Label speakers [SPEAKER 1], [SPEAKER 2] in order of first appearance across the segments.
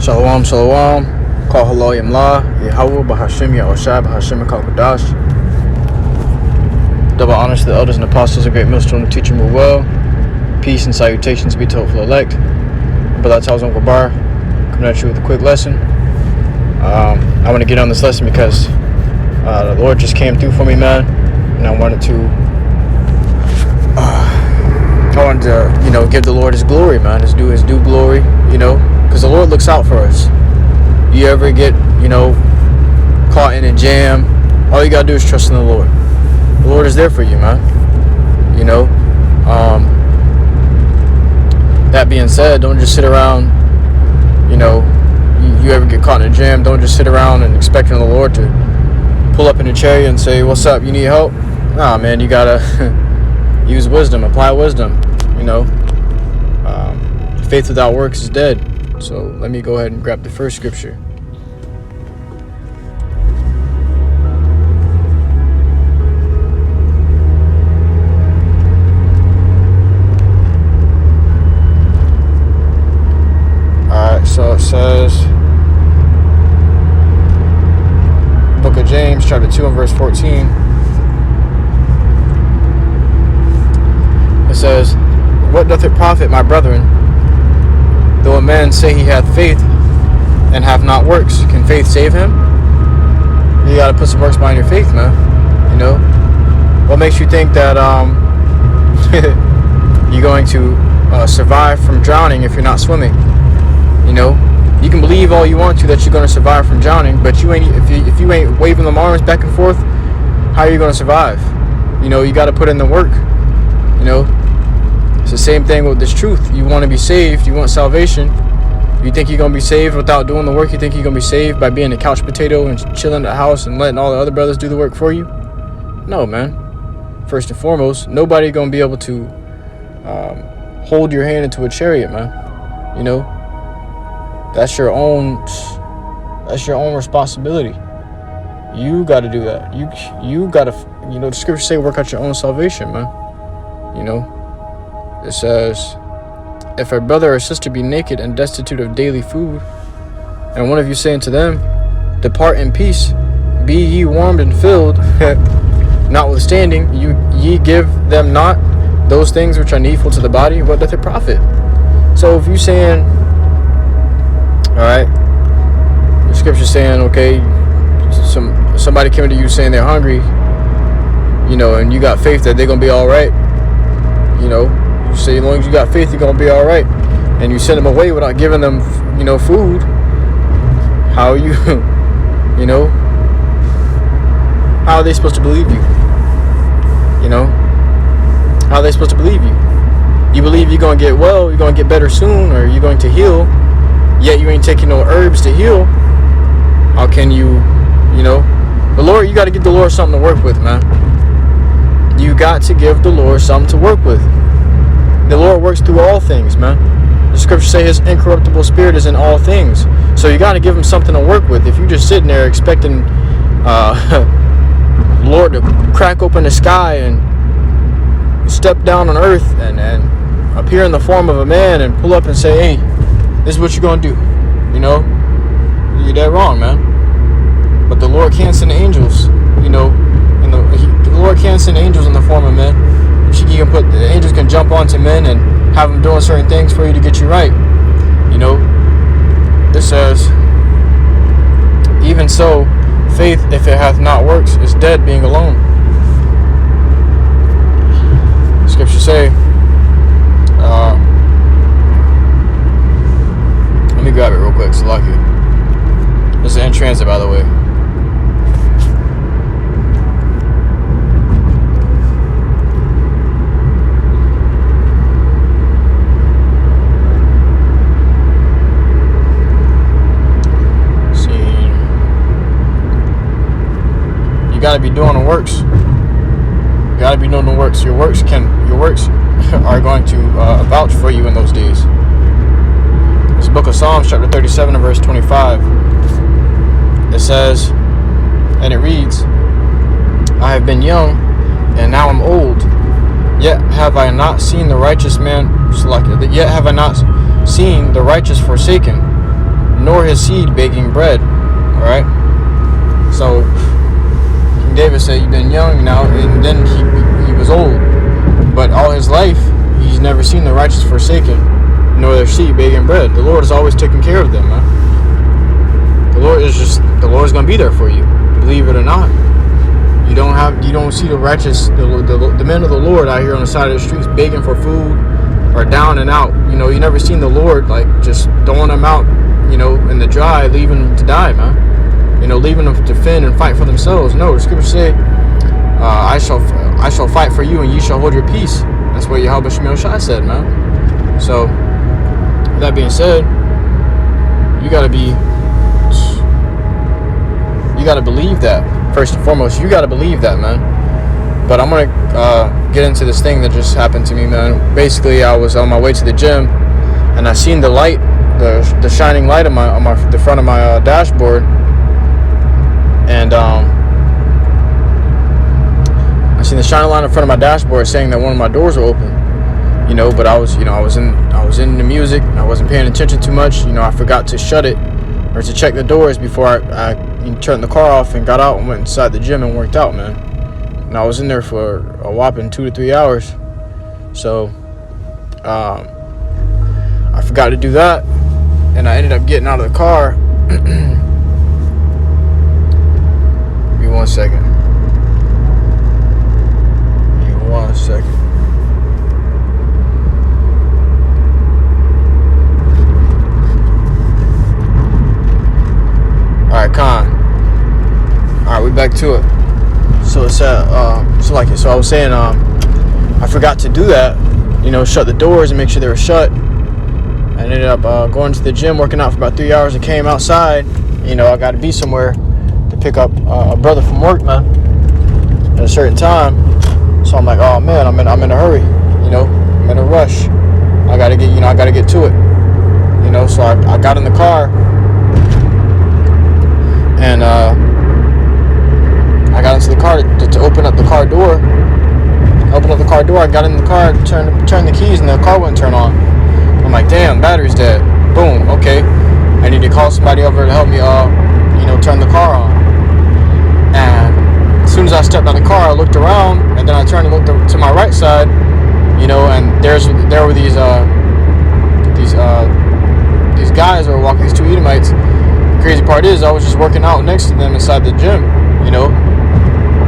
[SPEAKER 1] Shalom, shalom. Call HALALYAM YAHAWAH, BAHASHAM, BAHASHAM, QADASH. Double honors to the elders and apostles, a great millstone to teach them well. Peace and salutations be to hopeful elect. But that's how Uncle Bar coming at you with a quick lesson. I want to get on this lesson because the Lord just came through for me, man, and I wanted to give the Lord His glory, man, His due glory, because the Lord looks out for us. You ever get, caught in a jam, all you gotta do is trust in the Lord. The Lord is there for you, man. That being said, don't just sit around, you ever get caught in a jam, don't just sit around and expecting the Lord to pull up in a chariot and say, what's up, you need help? Nah, man, you gotta use wisdom, apply wisdom, faith without works is dead. So let me go ahead and grab the first scripture. Alright, so it says, Book of James, chapter 2 and verse 14. It says, what doth it profit, my brethren, though a man say he hath faith and have not works? Can faith save him? You gotta put some works behind your faith, man. What makes you think that you're going to survive from drowning if you're not swimming? You can believe all you want to that you're going to survive from drowning, but if you ain't waving them arms back and forth, how are you going to survive? You got to put in the work. It's the same thing with this truth. You want to be saved, you want salvation. You think you're going to be saved without doing the work? You think you're going to be saved by being a couch potato and chilling at the house and letting all the other brothers do the work for you? No, man. First and foremost, nobody's going to be able to hold your hand into a chariot, man. That's your own responsibility. You got to do that. You got to, the scriptures say work out your own salvation, man. It says, if a brother or sister be naked and destitute of daily food, and one of you say unto them, depart in peace, be ye warmed and filled, notwithstanding ye give them not those things which are needful to the body, what doth it profit? So if you saying, alright, the scripture saying, okay, somebody came to you saying they're hungry, and you got faith that they're gonna be alright, you say as long as you got faith, you're gonna be alright, and you send them away without giving them, food. How are you, how are they supposed to believe you? How are they supposed to believe you? You believe you're gonna get well, you're gonna get better soon, or you're going to heal, yet you ain't taking no herbs to heal. How can you, the Lord, you got to give the Lord something to work with, man. You got to give the Lord something to work with. The Lord works through all things, man. The scriptures say His incorruptible spirit is in all things. So you got to give Him something to work with. If you're just sitting there expecting Lord to crack open the sky and step down on earth and appear in the form of a man and pull up and say, hey, this is what you're going to do, you're dead wrong, man. But the Lord can send angels, the Lord can send angels in the form of men. The angels can jump onto men and have them doing certain things for you to get you right. This says, even so, faith, if it hath not works, is dead, being alone. Scriptures say, let me grab it real quick, so lucky. This is in transit, by the way. Got to be doing the works. You got to be doing the works. Your works are going to vouch for you in those days. This book of Psalms, chapter 37 and verse 25. It says, and it reads, I have been young, and now I'm old. Yet have I not seen the righteous man, yet have I not seen the righteous forsaken, nor his seed baking bread. All right. So King David said, "You've been young now," and then he was old, but all his life he's never seen the righteous forsaken, nor their seed baking bread. The Lord has always taken care of them, man. The Lord's gonna be there for you, believe it or not. You don't see the righteous, the men of the Lord out here on the side of the streets begging for food or down and out. You know, you never seen the Lord like just throwing them out, you know, in the dry, leaving them to die, man. You know, leaving them to fend and fight for themselves. No, the scriptures say, I shall fight for you and you shall hold your peace. That's what YAHAWASHI said, man. So, with that being said, you gotta believe that. First and foremost, you gotta believe that, man. But I'm gonna get into this thing that just happened to me, man. Basically, I was on my way to the gym, and I seen the light, the shining light on the front of my dashboard, and I seen the shining light in front of my dashboard saying that one of my doors were open. You know, but I was in the music. I wasn't paying attention too much. You know, I forgot to shut it or to check the doors before I turned the car off and got out and went inside the gym and worked out, man. And I was in there for a whopping 2 to 3 hours. So I forgot to do that, and I ended up getting out of the car. Give me 1 second. Give me 1 second. Alright, Con. Alright, we back to it. So it's so I was saying, I forgot to do that. You know, shut the doors and make sure they were shut. I ended up going to the gym, working out for about 3 hours. I came outside. You know, I got to be somewhere to pick up a brother from work, man, at a certain time. So I'm like, oh man, I'm in a hurry. You know, I'm in a rush. I gotta get to it. You know, so I got in the car. And I got into the car to open up the car door. I got in the car, turned the keys, and the car wouldn't turn on. I'm like, damn, battery's dead. Boom, okay. I need to call somebody over to help me, turn the car on. And as soon as I stepped out of the car, I looked around, and then I turned and looked to my right side, you know, and there were these guys that were walking, these two Edomites. Crazy part is I was just working out next to them inside the gym. You know,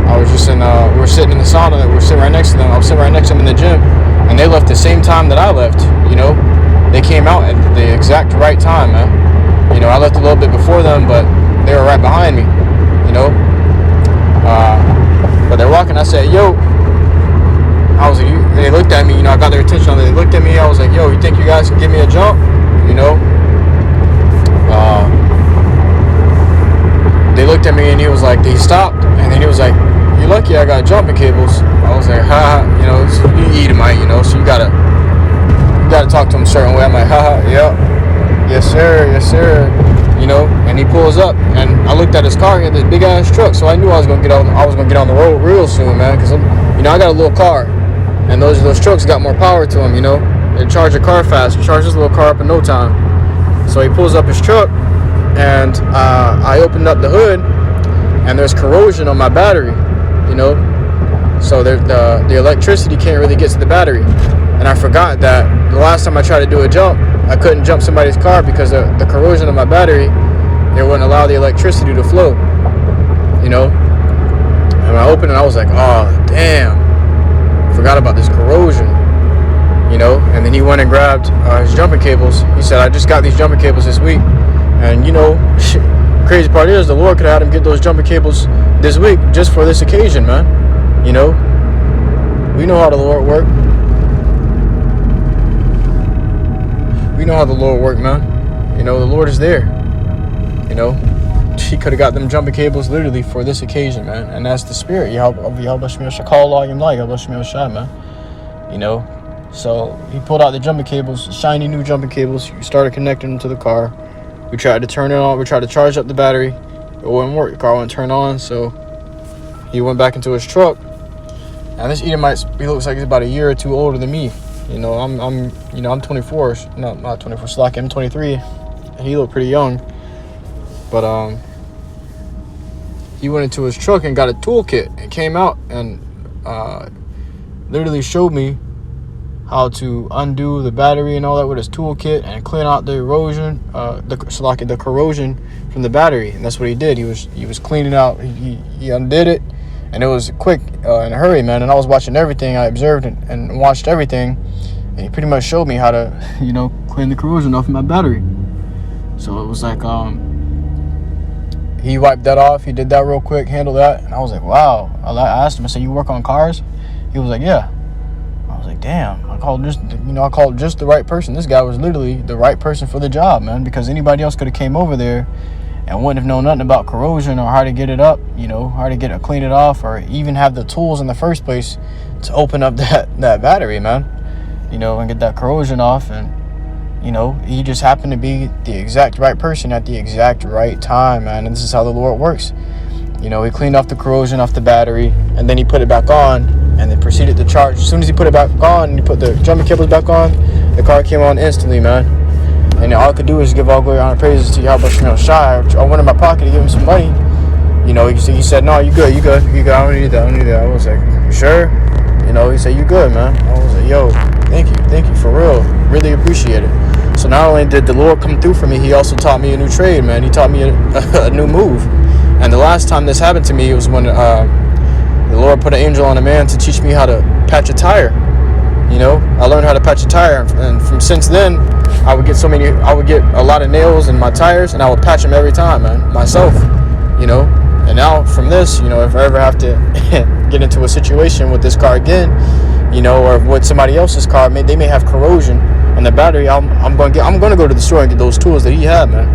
[SPEAKER 1] I was just we were sitting in the sauna. We were sitting right next to them. I was sitting right next to them in the gym, and they left the same time that I left. You know, they came out at the exact right time, man. You know, I left a little bit before them, but they were right behind me. You know, but they're walking. I said, yo. I was like, they looked at me. You know, I got their attention. They looked at me. I was like, yo, you think you guys can give me a jump? You know. They looked at me and he stopped, and then he was like, "You're lucky I got jumping cables." I was like, "Ha, you know, you Edomite, you know, so you gotta talk to him a certain way." I'm like, "Ha, yeah, yes sir," you know. And he pulls up, and I looked at his car. He had this big ass truck, so I knew I was gonna get on the road real soon, man, because I got a little car, and those trucks got more power to them, you know. They charge a car fast. Charge this little car up in no time. So he pulls up his truck. And I opened up the hood, and there's corrosion on my battery, you know. So the electricity can't really get to the battery. And I forgot that the last time I tried to do a jump, I couldn't jump somebody's car because the corrosion of my battery, it wouldn't allow the electricity to flow, you know. And when I opened it, I was like, oh, damn, forgot about this corrosion, you know. And then he went and grabbed his jumping cables. He said, I just got these jumping cables this week. And, you know, crazy part is the Lord could have had him get those jumping cables this week just for this occasion, man. You know, we know how the Lord works. We know how the Lord works, man. You know, the Lord is there. You know, he could have got them jumping cables literally for this occasion, man. And that's the spirit. YAHAWASHI, man. You know, so he pulled out the jumping cables, shiny new jumping cables. We started connecting them to the car. We tried to turn it on. We tried to charge up the battery. It wouldn't work. The car wouldn't turn on. So he went back into his truck. And this Edomite, he looks like he's about a year or two older than me. You know, I'm 24. No, not 24. Slack. I'm 23. he looked pretty young. But he went into his truck and got a toolkit and came out and literally showed me how to undo the battery and all that with his toolkit and clean out the erosion, the corrosion from the battery. And that's what he did. He was cleaning out. He undid it, and it was quick in a hurry, man. And I was watching everything. I observed and watched everything, and he pretty much showed me how to, clean the corrosion off of my battery. So it was like he wiped that off. He did that real quick, handled that, and I was like, wow. I asked him. I said, "You work on cars?" He was like, "Yeah." I was like, damn, I called just the right person. This guy was literally the right person for the job, man, because anybody else could have came over there and wouldn't have known nothing about corrosion or how to get it up, how to clean it off, or even have the tools in the first place to open up that battery, man, and get that corrosion off. And, he just happened to be the exact right person at the exact right time, man. And this is how the Lord works. He cleaned off the corrosion off the battery, and then he put it back on, and then proceeded to charge. As soon as he put it back on, and he put the jumping cables back on, the car came on instantly, man. And all I could do is give all glory, honor, and praises to YAHAWASHI. I went in my pocket to give him some money. He said, "No, you good. I don't need that. I was like, "You sure?" He said, "You good, man." I was like, "Yo, thank you for real. Really appreciate it." So not only did the Lord come through for me, he also taught me a new trade, man. He taught me a new move. And the last time this happened to me was when the Lord put an angel on a man to teach me how to patch a tire. I learned how to patch a tire, and from since then, I would get a lot of nails in my tires, and I would patch them every time, man, myself. And now from this, if I ever have to get into a situation with this car again, or with somebody else's car, they may have corrosion on the battery. I'm gonna go to the store and get those tools that he had, man.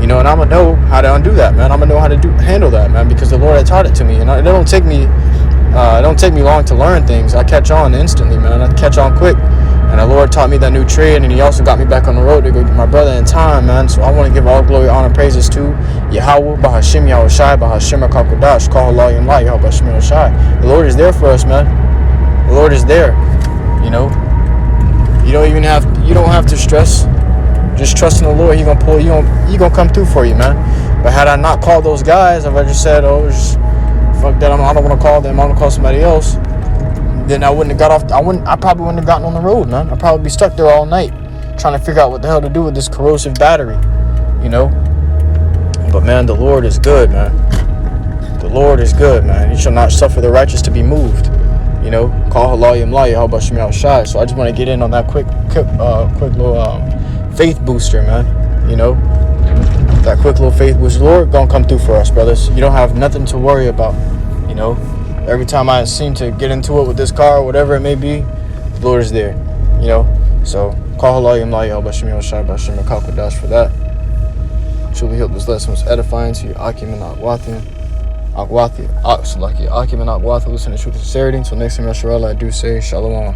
[SPEAKER 1] And I'm gonna know how to undo that, man. I'm gonna know how to handle that, man, because the Lord had taught it to me. And it don't take me long to learn things. I catch on instantly, man. I catch on quick. And the Lord taught me that new trade, and he also got me back on the road to go get my brother in time, man. So I want to give all glory, honor, praises to Yahawah, BAHASHAM, YAHAWASHI, BAHASHAM, QADASH, HALALYAM, YAHAWASHI. The Lord is there for us, man. The Lord is there. You don't have to stress. Just trust in the Lord. He gonna pull you on. He gonna come through for you, man. But had I not called those guys, if I just said, fuck that, I don't want to call them, I'm gonna call somebody else, then I wouldn't have got off. I probably wouldn't have gotten on the road, man. I'd probably be stuck there all night trying to figure out what the hell to do with this corrosive battery, But man, the Lord is good, man. The Lord is good, man. He shall not suffer the righteous to be moved. Call HALALYAM, YAHAWASHI. So I just want to get in on that quick little faith booster, man. That quick little faith booster. The Lord gonna come through for us, brothers. You don't have nothing to worry about. Every time I seem to get into it with this car or whatever it may be, the Lord is there. So call HALALYAM, YAHAWASHI, QADASH for that. Truly hope this lesson was edifying to you. Akim and Agwathi. Akim and Agwathi, listen to truth and sincerity. Until next time, Yasharallah, I do say Shalom.